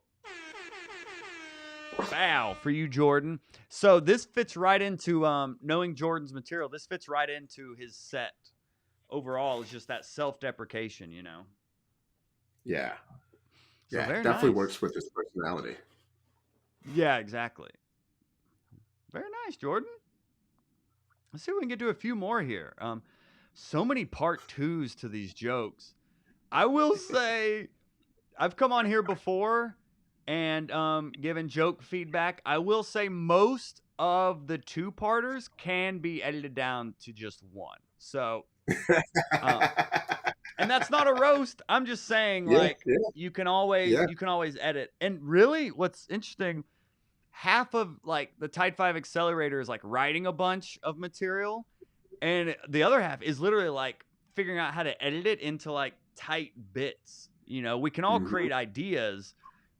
bow for you, Jordan. So this fits right into knowing Jordan's material. This fits right into his set. Overall, it's just that self-deprecation, you know? Yeah. So yeah, very definitely nice. works with his personality. Yeah, exactly. Very nice, Jordan. Let's see if we can get to a few more here. So many part twos to these jokes. I will say, I've come on here before and given joke feedback. I will say most of the two-parters can be edited down to just one. So, and that's not a roast. I'm just saying, you can always edit. And really, what's interesting, half of like the Tight 5 Accelerator is like writing a bunch of material, and the other half is literally like figuring out how to edit it into like tight bits. You know, we can all create ideas,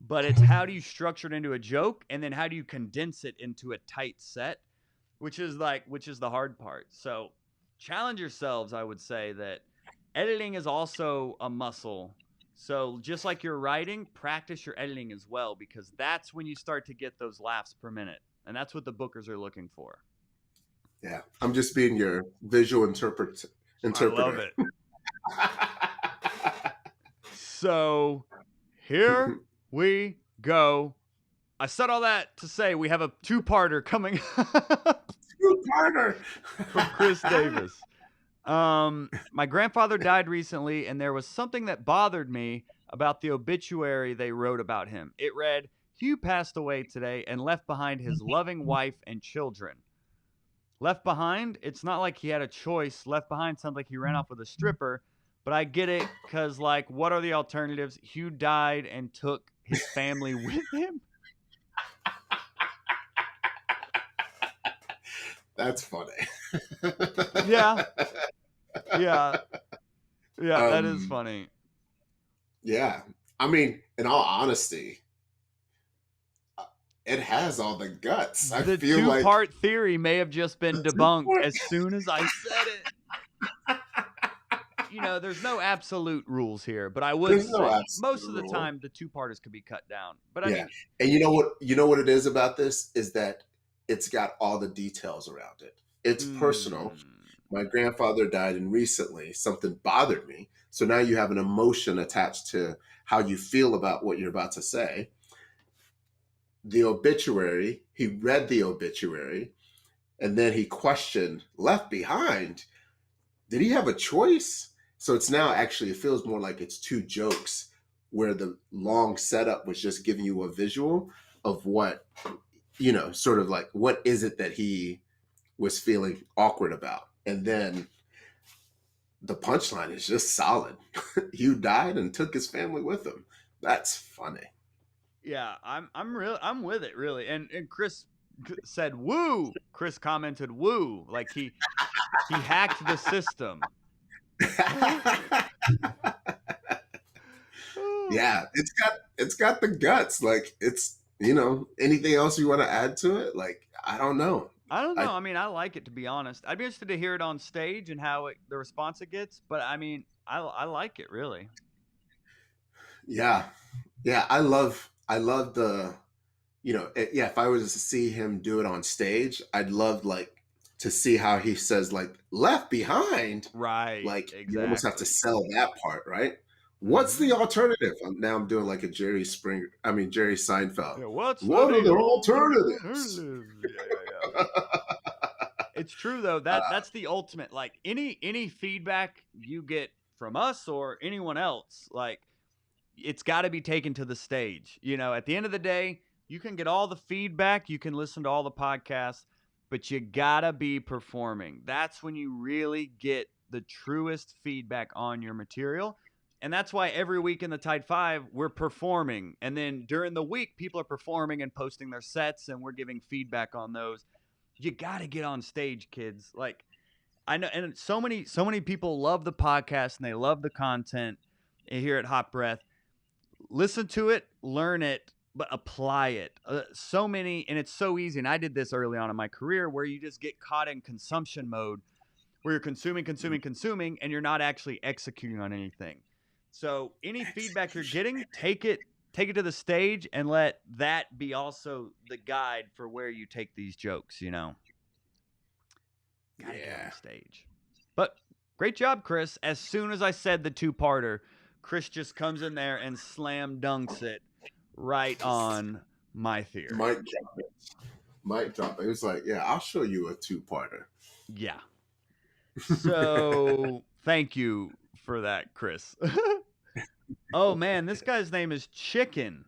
but it's how do you structure it into a joke, and then how do you condense it into a tight set, which is the hard part. So challenge yourselves. I would say that editing is also a muscle. So just like you're writing, practice your editing as well, because that's when you start to get those laughs per minute. And that's what the bookers are looking for. Yeah. I'm just being your visual interpreter. I love it. So here we go. I said all that to say we have a two-parter coming up. Two-parter from Chris Davis. My grandfather died recently, and there was something that bothered me about the obituary they wrote about him. It read, Hugh passed away today and left behind his loving wife and children. Left behind? It's not like he had a choice. Left behind sounds like he ran off with a stripper, but I get it, because, like, what are the alternatives? Hugh died and took his family with him? That's funny. Yeah. That is funny. Yeah. I mean, in all honesty, it has all the guts. I The feel like two-part theory may have just been the debunked two-part. as soon as I said it. There's no absolute rules here, but I would There's no say most absolute of the rule. time the two-parters could be cut down. But I Yeah. mean, And you know what it is about this is that it's got all the details around it. It's personal. mm, My grandfather died, and recently something bothered me. So now you have an emotion attached to how you feel about what you're about to say. The obituary, he read the obituary, and then he questioned, left behind. Did he have a choice? So it's now actually, it feels more like it's two jokes where the long setup was just giving you a visual of what, sort of like, what is it that he was feeling awkward about? And then the punchline is just solid. Hugh died and took his family with him. That's funny. yeah, I'm with it really. And Chris said woo. Chris commented woo, like he hacked the system. Yeah, it's got the guts. Like it's anything else you want to add to it? Like I don't know. I don't know. I I mean, I like it, to be honest. I'd be interested to hear it on stage and how the response it gets. But I mean, I like it really. Yeah, yeah. I love the yeah. If I was to see him do it on stage, I'd love like to see how he says like left behind. Right. Like you almost have to Exactly. sell that part, right? What's hmm the alternative? Now I'm doing like a Jerry Seinfeld. Yeah. What's What are the the alternatives? alternative? Yeah. It's true though. That's the ultimate. Like any feedback you get from us or anyone else, like it's got to be taken to the stage. At the end of the day, you can get all the feedback, you can listen to all the podcasts, but you got to be performing. That's when you really get the truest feedback on your material. And that's why every week in the Tide 5, we're performing. And then during the week, people are performing and posting their sets, and we're giving feedback on those. You got to get on stage, kids. Like, I know, and so many people love the podcast and they love the content here at Hot Breath. Listen to it, learn it, but apply it. So many, and it's so easy. And I did this early on in my career where you just get caught in consumption mode where you're consuming, and you're not actually executing on anything. So any feedback you're getting, take it to the stage and let that be also the guide for where you take these jokes, Gotta get on Yeah. the stage. But great job, Chris. As soon as I said the two-parter, Chris just comes in there and slam dunks it right on my theory. Mic drop it. Mic drop it. It was like, yeah, I'll show you a two-parter. Yeah. So thank you for that, Chris. Oh man, this guy's name is Chicken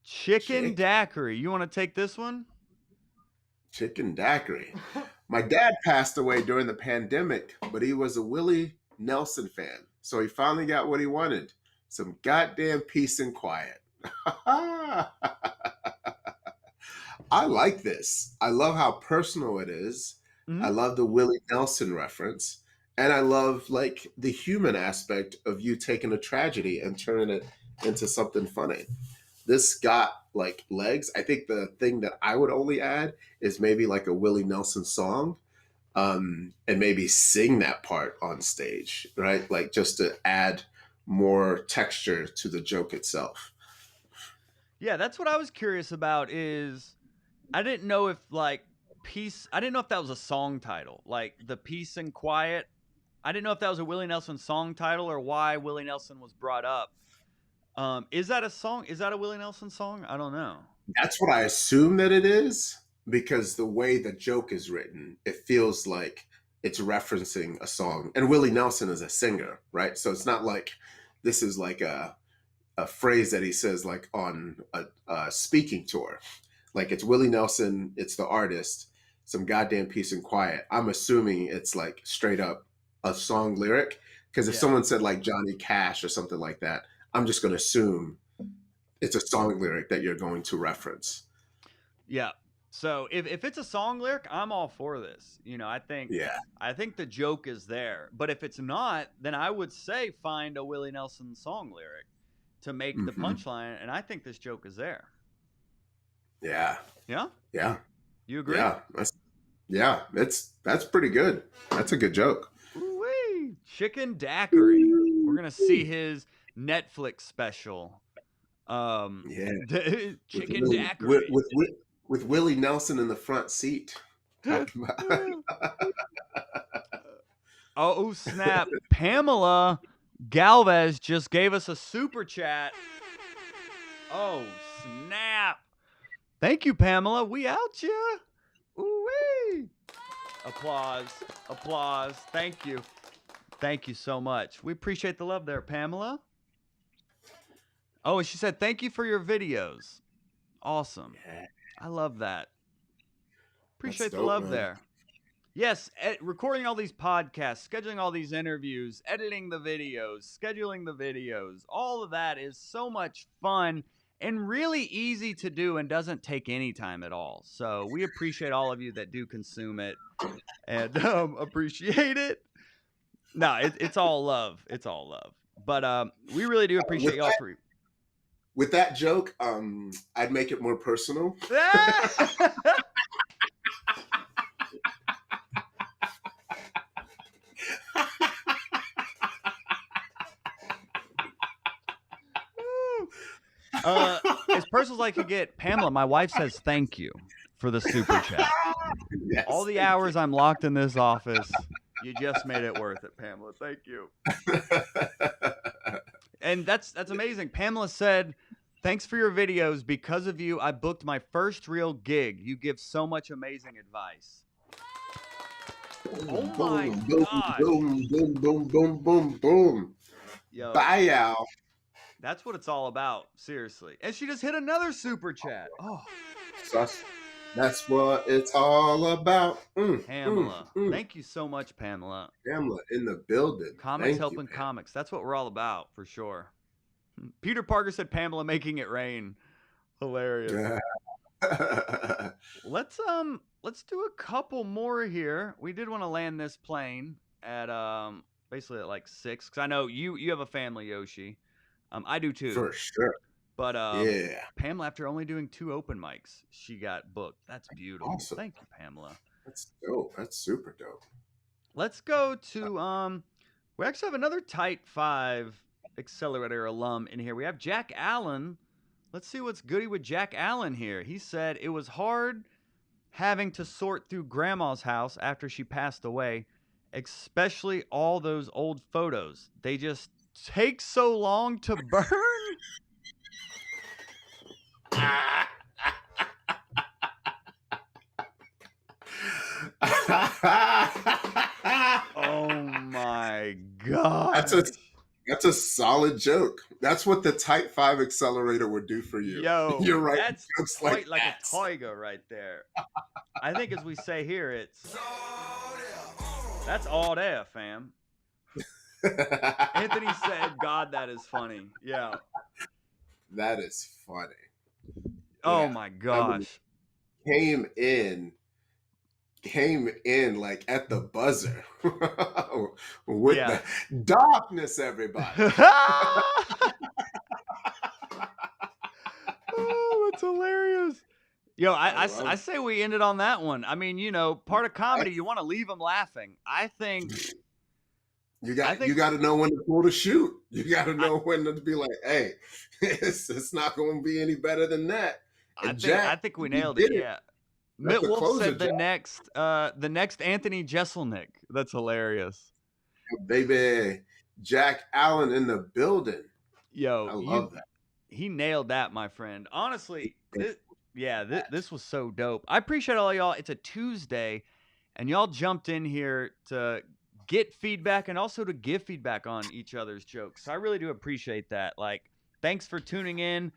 Chick, Daiquiri. You want to take this one? chicken daiquiri. My dad passed away during the pandemic, but he was a Willie Nelson fan. So he finally got what he wanted. Some goddamn peace and quiet. I like this. I love how personal it is. I Mhm. love the Willie Nelson reference. And I love like the human aspect of you taking a tragedy and turning it into something funny. This got like legs. I think the thing that I would only add is maybe like a Willie Nelson song, and maybe sing that part on stage, right? Like just to add more texture to the joke itself. Yeah, that's what I was curious about is I didn't know if like I didn't know if that was a song title. Like the Peace and Quiet. I didn't know if that was a Willie Nelson song title or why Willie Nelson was brought up. Is that a song? Is that a Willie Nelson song? I don't know. That's what I assume that it is because the way the joke is written, it feels like it's referencing a song. And Willie Nelson is a singer, right? So it's not like this is like a phrase that he says like on a speaking tour. Like it's Willie Nelson, it's the artist, some goddamn peace and quiet. I'm assuming it's like straight up a song lyric. Because if Yeah. someone said like Johnny Cash or something like that, I'm just going to assume it's a song lyric that you're going to reference. Yeah. So if it's a song lyric, I'm all for this. Yeah. I think the joke is there. But if it's not, then I would say find a Willie Nelson song lyric to make the hmm punchline, and I think this joke is there. Yeah. Yeah, Yeah. you agree? That's pretty good. That's a good joke. Ooh-wee. Chicken Daiquiri. We're gonna see his Netflix special. Yeah. With Chicken Willie, with, Daiquiri. with Willie Nelson in the front seat. Talking about Oh snap! Pamela Galvez just gave us a super chat. Oh snap! Thank you, Pamela. We out ya. Ooh-wee. Applause. Applause. Thank you. Thank you so much. We appreciate the love there, Pamela. Oh, and she said, thank you for your videos. Awesome. Yeah, I love that. that's Appreciate the dope, love man. there. Yes, recording all these podcasts, scheduling all these interviews, editing the videos, scheduling the videos, all of that is so much fun and really easy to do and doesn't take any time at all. So we appreciate all of you that do consume it and appreciate it. No, it's all love. It's all love. But we really do appreciate y'all for. With that joke, I'd make it more personal. As personal as I could get, Pamela, my wife says thank you for the super chat. Yes, All the thank hours I'm locked in this office, you just made it worth it, Pamela. Thank you. And that's amazing. Pamela said, thanks for your videos. Because of you, I booked my first real gig. You give so much amazing advice. Oh my gosh. Boom, boom, boom, boom, boom, boom. Yo, Bye, y'all. that's what it's all about. Seriously. And she just hit another super chat. Oh, That's what it's all about. Pamela. Thank you so much, Pamela. Pamela in the building. Comics Thank helping you, comics. That's what we're all about, for sure. Peter Parker said Pamela making it rain. Hilarious. Let's do a couple more here. We did want to land this plane at basically at like 6, because I know you have a family, Yoshi. I do too. For sure. But Yeah. Pamela, after only doing 2 open mics, she got booked. That's beautiful. Awesome. Thank you, Pamela. That's dope. That's super dope. Let's go to we actually have another Tight 5 Accelerator alum in here. We have Jack Allen. Let's see what's goody with Jack Allen here. He said it was hard having to sort through grandma's house after she passed away, especially all those old photos. They just take so long to burn. Oh my god. That's a solid joke. That's what the Type 5 Accelerator would do for you. Yo, you're right. That's quite like a tiger right there. I think as we say here, that's all there, fam. Anthony said, God, that is funny. Yeah. That is funny. Oh Yeah. my gosh. Came in like at the buzzer with the darkness, everybody. Oh, that's hilarious. Yo, I say we ended on that one. I mean, part of comedy, you want to leave them laughing. I think you got to know when to pull the shoot. You got to know when to be like, hey, it's not going to be any better than that. And I think we nailed it. Yeah. Mitt Wolf said the next Anthony Jeselnik. That's hilarious. Baby, Jack Allen in the building. Yo, I love that. He nailed that, my friend. Honestly, this was so dope. I appreciate all y'all. It's a Tuesday, and y'all jumped in here to get feedback and also to give feedback on each other's jokes. So I really do appreciate that. Like, thanks for tuning in.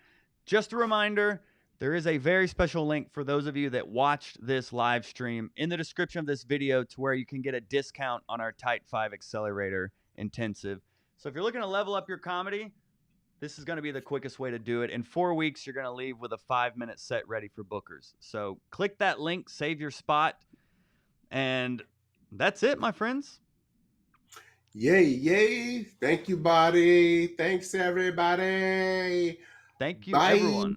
Just a reminder, there is a very special link for those of you that watched this live stream in the description of this video to where you can get a discount on our Tight 5 Accelerator Intensive. So if you're looking to level up your comedy, this is going to be the quickest way to do it. In 4 weeks, you're going to leave with a 5-minute set ready for bookers. So click that link, save your spot, and that's it, my friends. Yay. Thank you, buddy. Thanks, everybody. Thank you, Bye. everyone.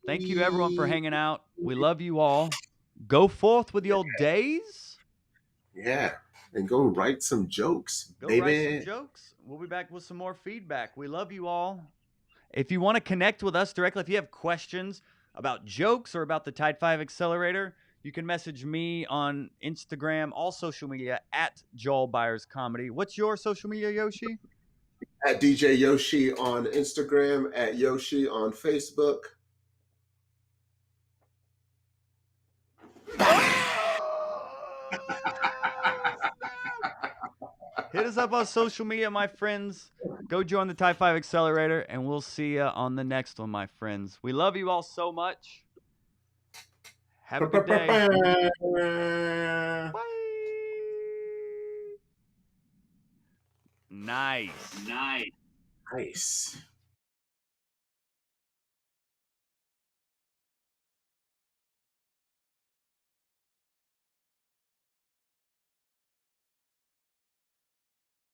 Thank you, everyone, for hanging out. We love you all. Go forth with your days. Yeah. And go write some jokes, Go baby. write some jokes. We'll be back with some more feedback. We love you all. If you want to connect with us directly, if you have questions about jokes or about the Tide 5 Accelerator, you can message me on Instagram, all social media, at Joel Byers Comedy. What's your social media, Yoshi? At DJ Yoshi on Instagram, at Yoshi on Facebook. Hit us up on social media, my friends. Go join the Tide 5 Accelerator, and we'll see you on the next one, my friends. We love you all so much. Have a good day. Bye. Nice. Nice. Nice.